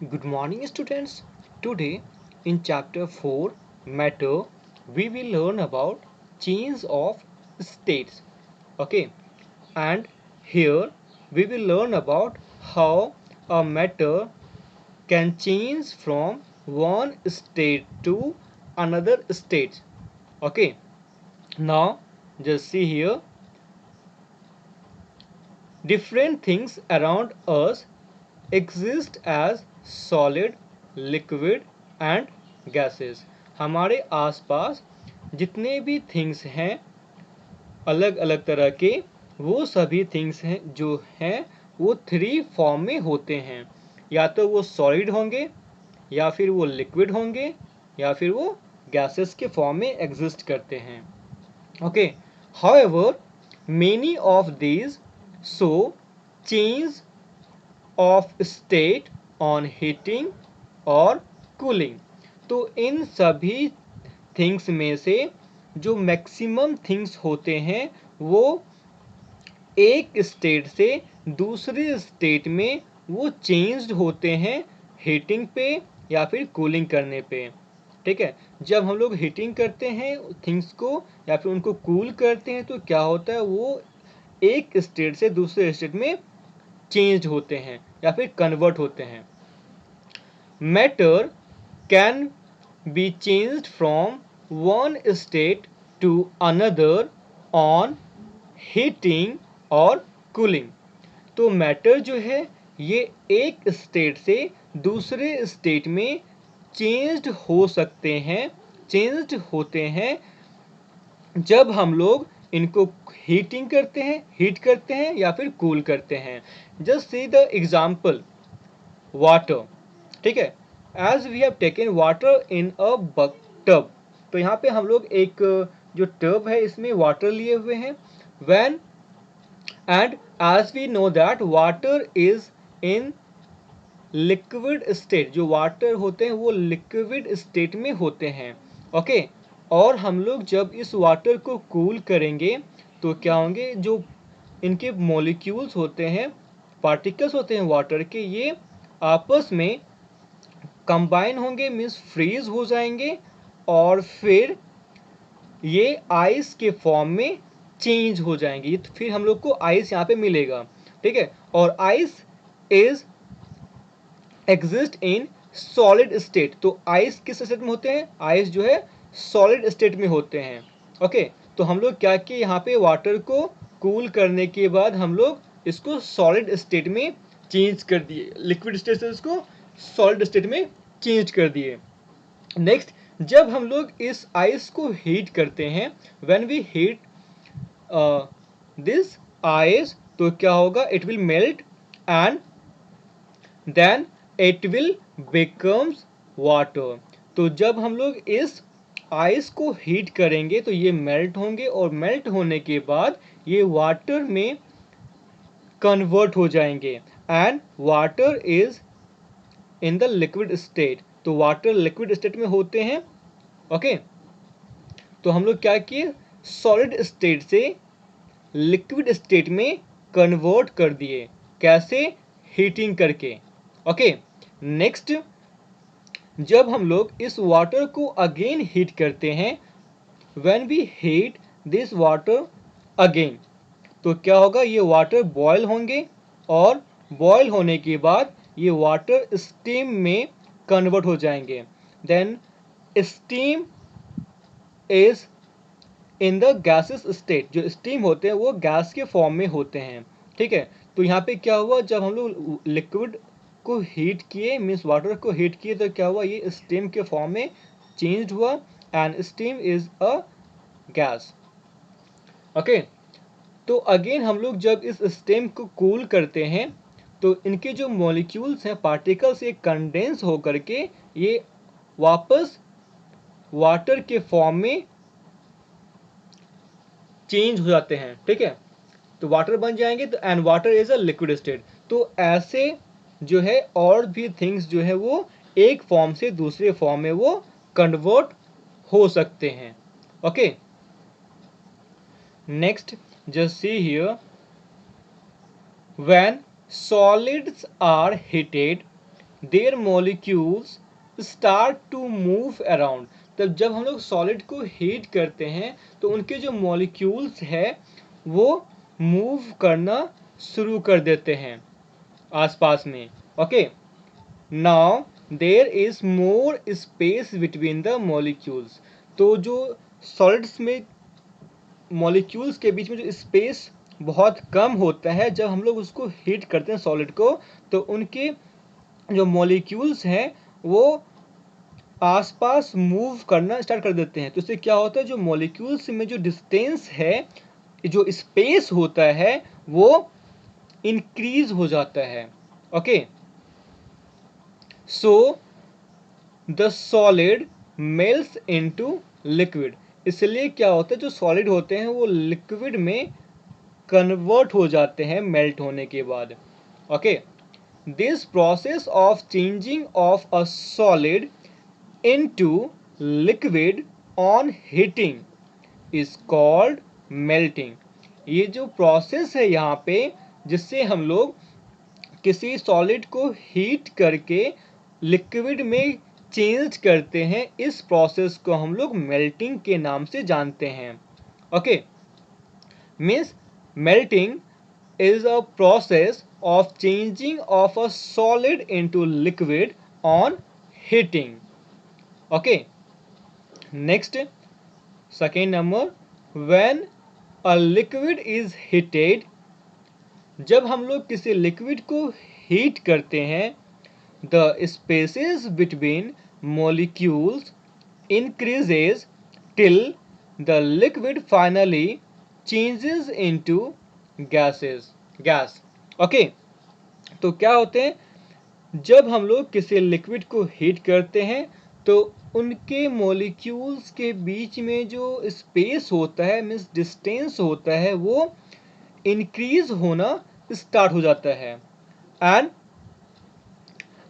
Good morning, students. Today, in chapter 4, Matter, we will learn about change of states. Okay, and here we will learn about how a matter can change from one state to another state. Okay, now just see here different things around us exist as solid, liquid and gases. हमारे आसपास जितने भी things हैं अलग अलग तरह के, वो सभी थिंग्स हैं जो हैं वो थ्री फॉर्म में होते हैं। या तो वो सॉलिड होंगे, या फिर वो लिक्विड होंगे, या फिर वो गैसेस के फॉर्म में एग्जिस्ट करते हैं। Okay, however many of these so change of state on heating और कूलिंग। तो इन सभी थिंग्स में से जो मैक्सिमम थिंग्स होते हैं वो एक स्टेट से दूसरे स्टेट में वो चेंज्ड होते हैं हीटिंग पे या फिर कूलिंग करने पे। ठीक है, जब हम लोग हीटिंग करते हैं थिंग्स को या फिर उनको कूल करते हैं तो क्या होता है, वो एक स्टेट से दूसरे स्टेट में चेंज होते हैं या फिर कन्वर्ट होते हैं। Matter can be changed from one state to another on heating और कूलिंग। तो मैटर जो है ये एक स्टेट से दूसरे स्टेट में चेंज्ड हो सकते हैं, चेंज्ड होते हैं जब हम लोग इनको हीटिंग करते हैं, हीट करते हैं या फिर कूल करते हैं। Just see the example water. ठीक है, as we have taken water in a tub. तो यहाँ पे हम लोग एक जो टब है इसमें वाटर लिए हुए हैं। When and as we know that water is in liquid state, जो वाटर होते हैं वो लिक्विड स्टेट में होते हैं। ओके, और हम लोग जब इस वाटर को कूल करेंगे तो क्या होंगे, जो इनके मॉलिक्यूल्स होते हैं, पार्टिकल्स होते हैं वाटर के, ये आपस में कंबाइन होंगे, मीन्स फ्रीज हो जाएंगे और फिर ये आइस के फॉर्म में चेंज हो जाएंगे। तो फिर हम लोग को आइस यहाँ पे मिलेगा। ठीक है, और ice is exist in solid state. तो आइस किस स्टेट में होते हैं, आइस जो है सॉलिड स्टेट में होते हैं। ओके, तो हम लोग क्या किए, यहाँ पे वाटर को कूल करने के बाद हम लोग इसको सॉलिड स्टेट में चेंज कर दिए, लिक्विड स्टेट से इसको सॉलिड स्टेट में चेंज कर दिए। नेक्स्ट, जब हम लोग इस आइस को हीट करते हैं, when we heat this ice, तो क्या होगा, it will melt and then it will becomes water. तो जब हम लोग इस आइस को हीट करेंगे तो ये मेल्ट होंगे और मेल्ट होने के बाद ये वाटर में कन्वर्ट हो जाएंगे and water is in the liquid state. तो वाटर लिक्विड स्टेट में होते हैं। ओके, तो हम लोग क्या किए, सॉलिड स्टेट से लिक्विड स्टेट में कन्वर्ट कर दिए। कैसे, हीटिंग करके। ओके, नेक्स्ट, जब हम लोग इस वाटर को अगेन हीट करते हैं, when we heat this water again, तो क्या होगा, ये वाटर बॉयल होंगे और बॉयल होने के बाद ये वाटर स्टीम में कन्वर्ट हो जाएंगे। Then steam is in the gases state. जो स्टीम होते हैं वो गैस के फॉर्म में होते हैं। ठीक है, तो यहाँ पे क्या हुआ, जब हम लोग लिक्विड को हीट किए, मीन्स वाटर को हीट किए, तो क्या हुआ, ये स्टीम के फॉर्म में चेंज हुआ and steam is a gas. Okay, तो अगेन हम लोग जब इस स्टीम को कूल करते हैं तो इनके जो मॉलिक्यूल्स हैं, पार्टिकल्स, ये कंडेंस होकर के ये वापस वाटर के फॉर्म में चेंज हो जाते हैं। ठीक है, तो वाटर बन जाएंगे, तो and water is a liquid state. तो ऐसे जो है और भी थिंग्स जो है वो एक फॉर्म से दूसरे फॉर्म में वो कन्वर्ट हो सकते हैं। Okay, next, just see here, when solids are heated their molecules start to move around. तब जब हम लोग सॉलिड को हीट करते हैं तो उनके जो मॉलिक्यूल्स है वो मूव करना शुरू कर देते हैं आसपास में। Okay, now there is more space between the molecules. तो जो सॉलिड्स में मॉलिक्यूल्स के बीच में जो स्पेस बहुत कम होता है, जब हम लोग उसको हीट करते हैं सॉलिड को, तो उनके जो मॉलिक्यूल्स हैं वो आसपास मूव करना स्टार्ट कर देते हैं। तो इससे क्या होता है, जो मॉलिक्यूल्स में जो डिस्टेंस है, जो स्पेस होता है, वो इंक्रीज हो जाता है। Okay, so the solid melts into liquid. इसलिए क्या होता है, जो सॉलिड होते हैं वो लिक्विड में कन्वर्ट हो जाते हैं मेल्ट होने के बाद। Okay, this process of changing of a solid into liquid on heating is called melting. ये जो प्रोसेस है यहाँ पे, जिससे हम लोग किसी सॉलिड को हीट करके लिक्विड में चेंज करते हैं, इस प्रोसेस को हम लोग मेल्टिंग के नाम से जानते हैं। Okay, means melting is a process of changing of a solid into liquid on heating. Okay, next, second number, when a liquid is heated, जब हम लोग किसी लिक्विड को हीट करते हैं, the spaces between molecules increases till the liquid finally changes into gas. Okay, तो क्या होते हैं, जब हम लोग किसी लिक्विड को हीट करते हैं तो उनके मॉलिक्यूल्स के बीच में जो स्पेस होता है, मीन्स डिस्टेंस होता है, वो इंक्रीज होना स्टार्ट हो जाता है। And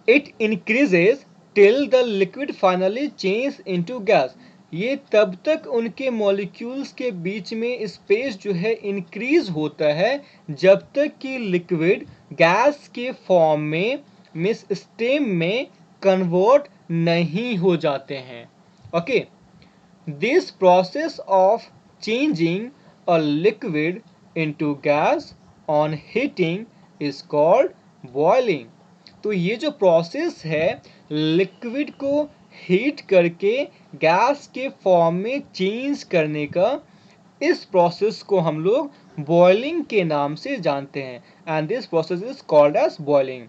it increases till the liquid finally change into gas. ये तब तक उनके मॉलिक्यूल्स के बीच में स्पेस जो है इंक्रीज होता है जब तक कि लिक्विड गैस के फॉर्म में, मीन्स स्टेम में कन्वर्ट नहीं हो जाते हैं। Okay, this process of changing a liquid into gas on heating is called boiling. तो ये जो प्रोसेस है लिक्विड को हीट करके गैस के फॉर्म में चेंज करने का, इस प्रोसेस को हम लोग बॉइलिंग के नाम से जानते हैं। And this process is called as boiling.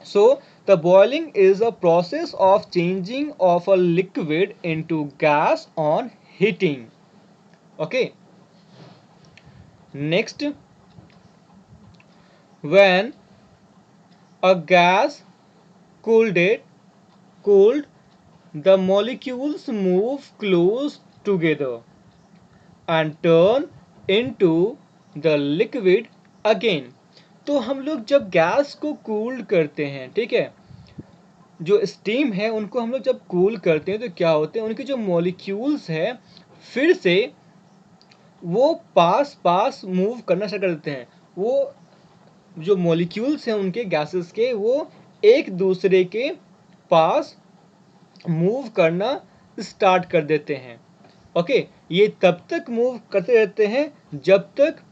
So the boiling is a process of changing of a liquid into gas on heating. Okay. Next, when a gas cooled, the molecules move close together and turn into the liquid again. तो हम लोग जब gas को cooled करते हैं, ठीक है, जो स्टीम है उनको हम लोग जब कूल करते हैं तो क्या होते हैं, उनके जो मॉलिक्यूल्स है फिर से वो पास मूव करना स्टार्ट कर देते हैं। वो जो मॉलिक्यूल्स हैं उनके गैसेस के, वो एक दूसरे के पास मूव करना स्टार्ट कर देते हैं। ओके, ये तब तक मूव करते रहते हैं जब तक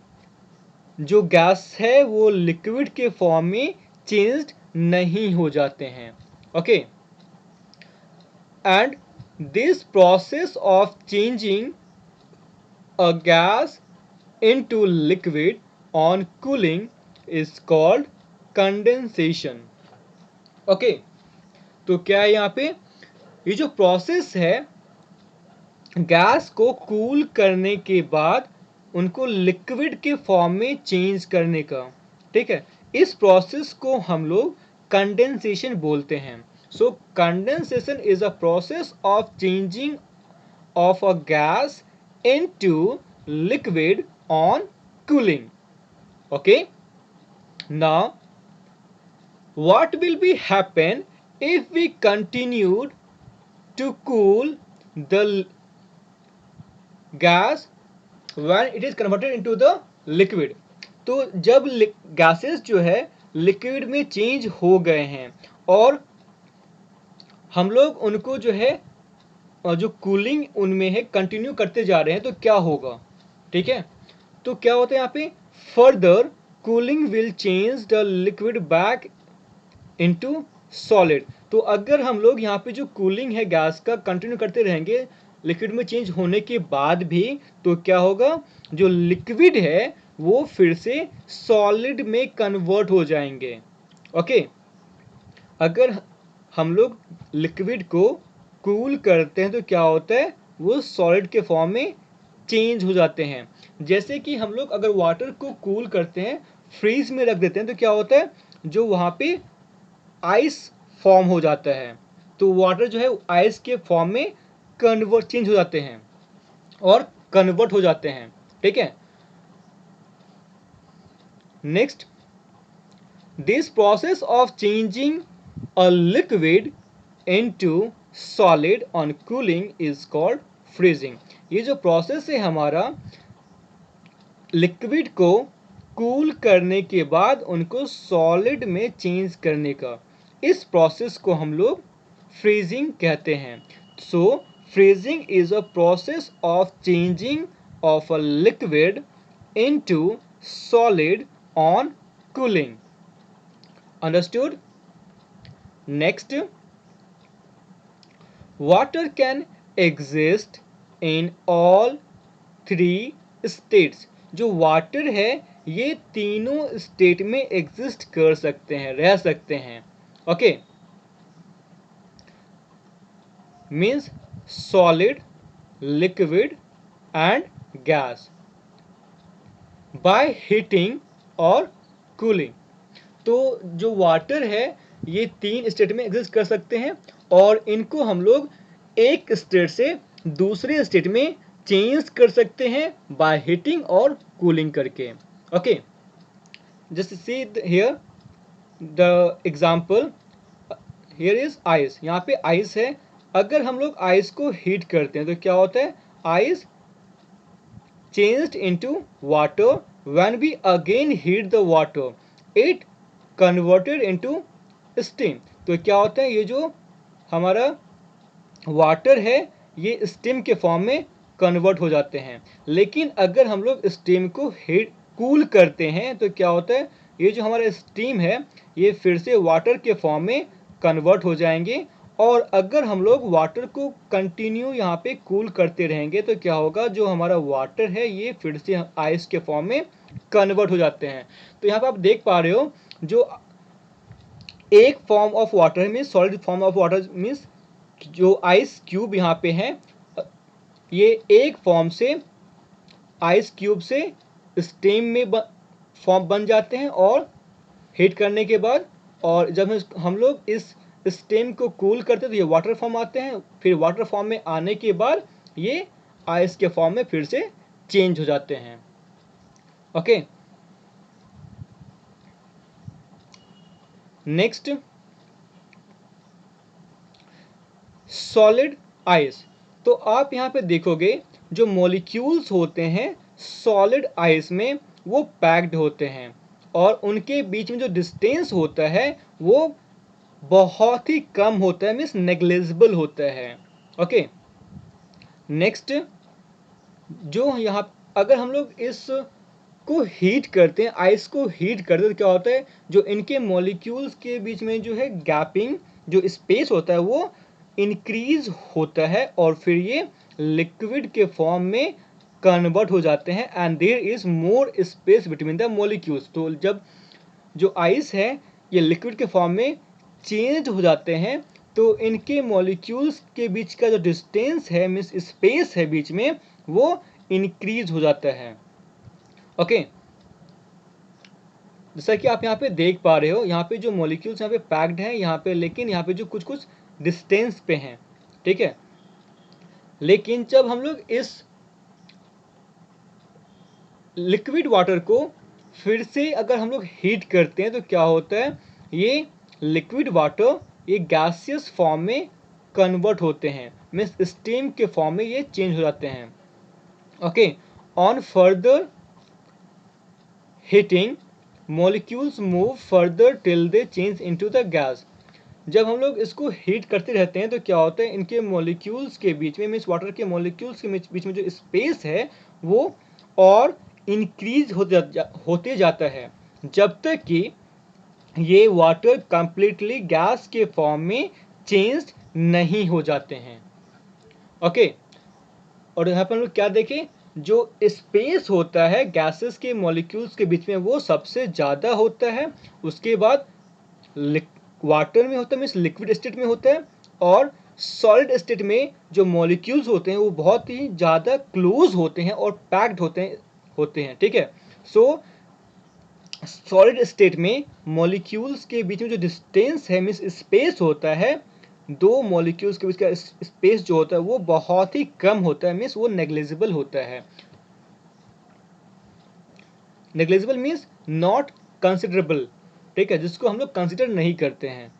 जो गैस है वो लिक्विड के फॉर्म में चेंज्ड नहीं हो जाते हैं। Okay, and this process of changing a gas into liquid on cooling is called condensation. Okay, तो क्या है यहाँ पे, ये जो प्रोसेस है गैस को कूल करने के बाद उनको लिक्विड के फॉर्म में चेंज करने का, ठीक है, इस प्रोसेस को हम लोग कंडेंसेशन बोलते हैं। So condensation is a process of changing of a gas into liquid on cooling. Okay, now what will be happen if we continued to cool the gas when it is converted into the liquid? तो जब gases जो है liquid में change हो गए हैं और हम लोग उनको जो है जो कूलिंग उनमें है कंटिन्यू करते जा रहे हैं तो क्या होगा, ठीक है। तो क्या होता है यहाँ पे, further cooling will change the liquid back into solid. तो अगर हम लोग यहाँ पे जो कूलिंग है गैस का कंटिन्यू करते रहेंगे लिक्विड में चेंज होने के बाद भी, तो क्या होगा, जो लिक्विड है वो फिर से सॉलिड में कन्वर्ट हो जाएंगे। ओके, अगर हम लोग लिक्विड को कूल करते हैं तो क्या होता है, वो सॉलिड के फॉर्म में चेंज हो जाते हैं। जैसे कि हम लोग अगर वाटर को कूल करते हैं, फ्रीज में रख देते हैं, तो क्या होता है, जो वहाँ पे आइस फॉर्म हो जाता है। तो वाटर जो है आइस के फॉर्म में कन्वर्ट चेंज हो जाते हैं और कन्वर्ट हो जाते हैं, ठीक है। Next, this process of changing a liquid into solid on cooling is called freezing. ये जो प्रोसेस है हमारा लिक्विड को कूल करने के बाद उनको सॉलिड में चेंज करने का, इस प्रोसेस को हम लोग फ्रीजिंग कहते हैं। So freezing is a process of changing of a liquid into solid on cooling. Understood? Next, water can exist in all three states. जो वाटर है ये तीनों स्टेट में एग्जिस्ट कर सकते हैं, रह सकते हैं। Okay, means solid, liquid and gas, by heating और कूलिंग। तो जो वाटर है ये तीन स्टेट में एग्जिस्ट कर सकते हैं और इनको हम लोग एक स्टेट से दूसरे स्टेट में चेंज कर सकते हैं बाय हीटिंग और कूलिंग करके। Okay, just see here the example, here is ice. यहाँ पे आइस है, अगर हम लोग आइस को हीट करते हैं तो क्या होता है, ice changed into water. When we again heat the water, it converted into steam. तो क्या होता है, ये जो हमारा वाटर है ये स्टीम के फॉर्म में कन्वर्ट हो जाते हैं। लेकिन अगर हम लोग स्टीम को हीट कूल करते हैं तो क्या होता है, ये जो हमारा स्टीम है ये फिर से वाटर के फॉर्म में कन्वर्ट हो जाएंगे। और अगर हम लोग वाटर को कंटिन्यू यहाँ पे कूल करते रहेंगे तो क्या होगा, जो हमारा वाटर है ये फिर से आइस के फॉर्म में कन्वर्ट हो जाते हैं। तो यहाँ पे आप देख पा रहे हो, जो एक form of water means solid form of water means जो आइस क्यूब यहाँ पे है ये एक फॉर्म से आइस क्यूब से स्टीम में फॉर्म बन जाते हैं और हीट करने के बाद, और जब हम लोग इस स्टीम को कूल करते हैं तो ये वाटर फॉर्म आते हैं। फिर वाटर फॉर्म में आने के बाद ये आइस के फॉर्म में फिर से चेंज हो जाते हैं। Okay, next, solid ice. तो आप यहाँ पे देखोगे जो मॉलिक्यूल्स होते हैं सॉलिड आइस में वो पैक्ड होते हैं और उनके बीच में जो डिस्टेंस होता है वो बहुत ही कम होता है, मीन्स नेग्लिजिबल होता है। ओके, नेक्स्ट, जो यहाँ अगर हम लोग इस को हीट करते हैं, आइस को हीट करते हैं तो क्या होता है, जो इनके मॉलिक्यूल्स के बीच में जो है गैपिंग जो स्पेस होता है वो इंक्रीज होता है और फिर ये लिक्विड के फॉर्म में कन्वर्ट हो जाते हैं and there is more space between the molecules. तो जब जो आइस है ये लिक्विड के फॉर्म में चेंज हो जाते हैं तो इनके मॉलिक्यूल्स के बीच का जो डिस्टेंस है मीन्स स्पेस है बीच में वो इंक्रीज हो जाता है। ओके, जैसा कि आप यहाँ पे देख पा रहे हो, यहाँ पे जो मॉलिक्यूल्स यहाँ पे पैक्ड हैं यहाँ पे, लेकिन यहाँ पे जो कुछ कुछ डिस्टेंस पे हैं, ठीक है। लेकिन जब हम लोग इस लिक्विड वाटर को फिर से अगर हम लोग हीट करते हैं तो क्या होता है, ये लिक्विड वाटर ये गैसियस फॉर्म में कन्वर्ट होते हैं, मीन्स स्टीम के फॉर्म में ये चेंज हो जाते हैं। Okay, on further heating molecules move further till they change into the gas. जब हम लोग इसको हीट करते रहते हैं तो क्या होता है, इनके मॉलिक्यूल्स के बीच में, मीन्स वाटर के मॉलिक्यूल्स के बीच में जो स्पेस है वो और इंक्रीज होते जाता है, जब तक कि ये वाटर कंप्लीटली गैस के फॉर्म में चेंज नहीं हो जाते हैं। ओके, और यहाँ पर हम लोग क्या देखें, जो स्पेस होता है गैसेस के मॉलिक्यूल्स के बीच में वो सबसे ज़्यादा होता है, उसके बाद वाटर में होता है, मीन्स लिक्विड स्टेट में होता है, और सॉलिड स्टेट में जो मॉलिक्यूल्स होते हैं वो बहुत ही ज़्यादा क्लोज होते हैं और पैक्ड होते हैं। ठीक है, सो सॉलिड स्टेट में मॉलिक्यूल्स के बीच में जो डिस्टेंस है, मीन्स स्पेस होता है, दो मॉलिक्यूल्स के बीच का स्पेस जो होता है वो बहुत ही कम होता है, मीन्स वो नेग्लिजिबल होता है। नेग्लिजिबल मीन्स नॉट कंसिडरेबल, ठीक है, जिसको हम लोग कंसिडर नहीं करते हैं।